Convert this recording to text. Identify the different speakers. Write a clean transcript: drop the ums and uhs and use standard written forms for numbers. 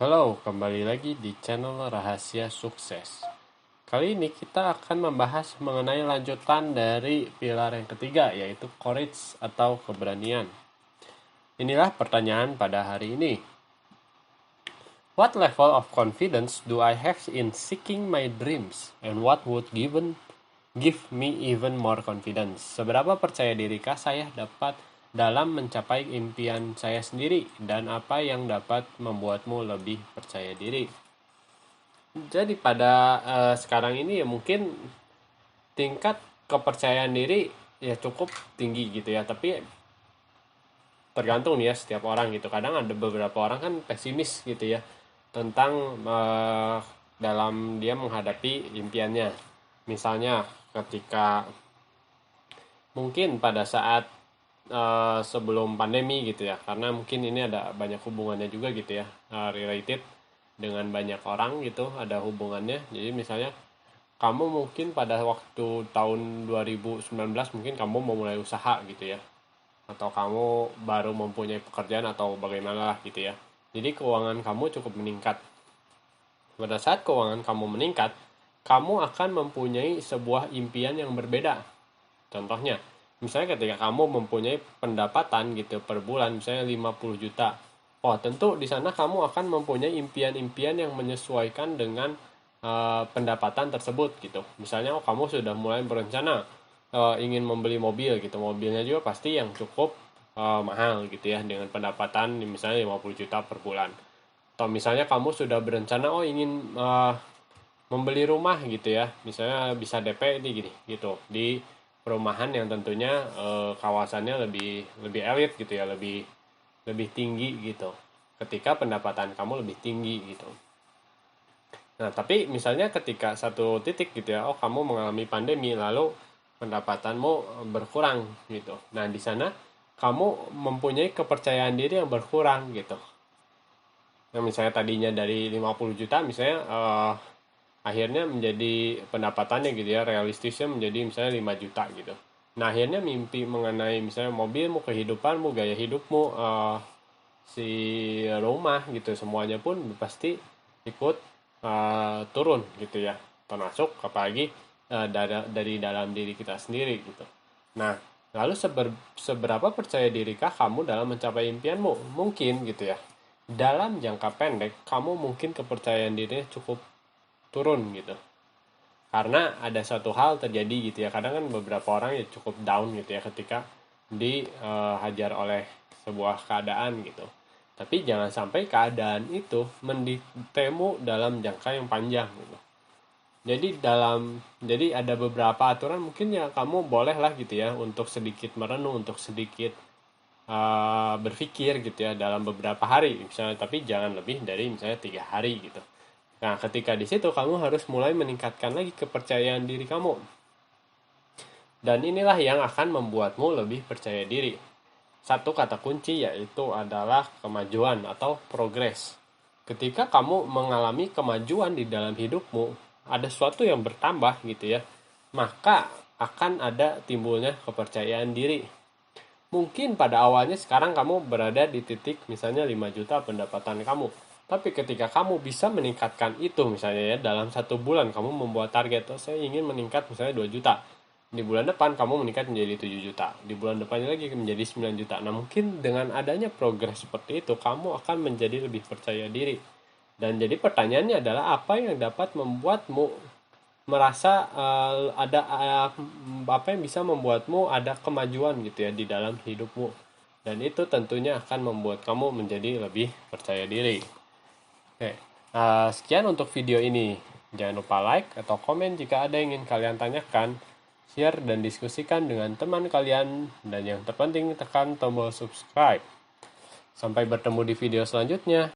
Speaker 1: Halo, kembali lagi di channel Rahasia Sukses. Kali ini kita akan membahas mengenai lanjutan dari pilar yang ketiga, yaitu courage atau keberanian. Inilah pertanyaan pada hari ini. What level of confidence do I have in seeking my dreams? And what would give me even more confidence? Seberapa percaya dirikah saya dapat dalam mencapai impian saya sendiri? Dan apa yang dapat membuatmu lebih percaya diri? Jadi pada sekarang ini ya mungkin tingkat kepercayaan diri ya cukup tinggi gitu ya, tapi tergantung nih ya setiap orang gitu. Kadang ada beberapa orang kan pesimis gitu ya tentang dalam dia menghadapi impiannya. Misalnya ketika mungkin pada saat sebelum pandemi gitu ya, karena mungkin ini ada banyak hubungannya juga gitu ya, related dengan banyak orang gitu, ada hubungannya. Jadi misalnya kamu mungkin pada waktu tahun 2019 mungkin kamu mau mulai usaha gitu ya, atau kamu baru mempunyai pekerjaan atau bagaimana lah gitu ya. Jadi keuangan kamu cukup meningkat. Pada saat keuangan kamu meningkat, kamu akan mempunyai sebuah impian yang berbeda. Contohnya, misalnya ketika kamu mempunyai pendapatan gitu per bulan misalnya 50 juta. Oh, tentu di sana kamu akan mempunyai impian-impian yang menyesuaikan dengan pendapatan tersebut gitu. Misalnya kamu sudah mulai berencana ingin membeli mobil gitu. Mobilnya juga pasti yang cukup mahal gitu ya dengan pendapatan misalnya 50 juta per bulan. Atau misalnya kamu sudah berencana ingin membeli rumah gitu ya, misalnya bisa DP di gini gitu di perumahan yang tentunya kawasannya lebih lebih elit gitu ya, lebih lebih tinggi gitu, ketika pendapatan kamu lebih tinggi gitu. Nah tapi misalnya ketika satu titik gitu ya, kamu mengalami pandemi lalu pendapatanmu berkurang gitu. Nah di sana kamu mempunyai kepercayaan diri yang berkurang gitu. Yang misalnya tadinya dari 50 juta misalnya akhirnya menjadi pendapatannya gitu ya, realistisnya menjadi misalnya 5 juta gitu. Nah akhirnya mimpi mengenai misalnya mobilmu, kehidupanmu, gaya hidupmu, si rumah gitu, semuanya pun pasti ikut turun gitu ya, termasuk apalagi dari dalam diri kita sendiri gitu. Nah lalu seberapa percaya dirikah kamu dalam mencapai impianmu? Mungkin gitu ya, dalam jangka pendek kamu mungkin kepercayaan dirinya cukup turun gitu, karena ada satu hal terjadi gitu ya. Kadang kan beberapa orang ya cukup down gitu ya ketika dihajar oleh sebuah keadaan gitu. Tapi jangan sampai keadaan itu menditemu dalam jangka yang panjang gitu. Jadi ada beberapa aturan mungkin ya kamu boleh lah gitu ya untuk sedikit merenung, untuk sedikit berpikir gitu ya dalam beberapa hari misalnya, tapi jangan lebih dari misalnya 3 hari gitu. Nah, ketika di situ kamu harus mulai meningkatkan lagi kepercayaan diri kamu. Dan inilah yang akan membuatmu lebih percaya diri. Satu kata kunci yaitu adalah kemajuan atau progres. Ketika kamu mengalami kemajuan di dalam hidupmu, ada sesuatu yang bertambah gitu ya, maka akan ada timbulnya kepercayaan diri. Mungkin pada awalnya sekarang kamu berada di titik misalnya 5 juta pendapatan kamu. Tapi ketika kamu bisa meningkatkan itu misalnya ya, dalam 1 bulan kamu membuat target, saya ingin meningkat misalnya 2 juta. Di bulan depan kamu meningkat menjadi 7 juta. Di bulan depannya lagi menjadi 9 juta. Nah mungkin dengan adanya progres seperti itu, kamu akan menjadi lebih percaya diri. Dan jadi pertanyaannya adalah apa yang dapat membuatmu merasa ada apa yang bisa membuatmu ada kemajuan gitu ya di dalam hidupmu, dan itu tentunya akan membuat kamu menjadi lebih percaya diri. Oke, sekian untuk video ini. Jangan lupa like atau komen jika ada yang ingin kalian tanyakan, share dan diskusikan dengan teman kalian, dan yang terpenting tekan tombol subscribe. Sampai bertemu di video selanjutnya.